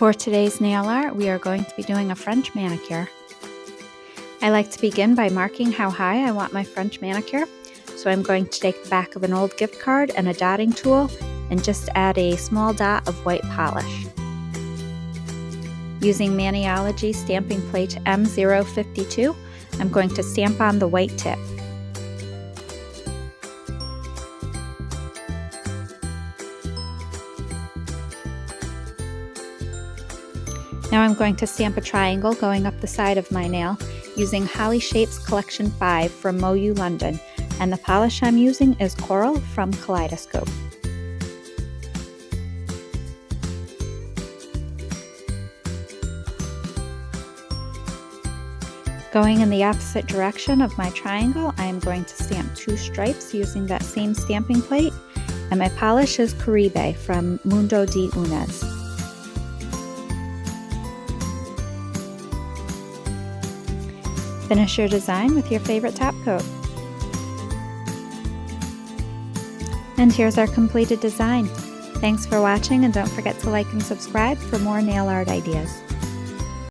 For today's nail art, we are going to be doing a French manicure. I like to begin by marking how high I want my French manicure. So I'm going to take the back of an old gift card and a dotting tool and just add a small dot of white polish. Using Maniology stamping plate M052, I'm going to stamp on the white tip. Now I'm going to stamp a triangle going up the side of my nail using Holly Shapes Collection 5 from MoYou London, and the polish I'm using is Coral from Kaleidoscope. Going in the opposite direction of my triangle, I am going to stamp 2 stripes using that same stamping plate, and my polish is Caribe from Mundo de Unes. Finish your design with your favorite top coat. And here's our completed design. Thanks for watching, and don't forget to like and subscribe for more nail art ideas.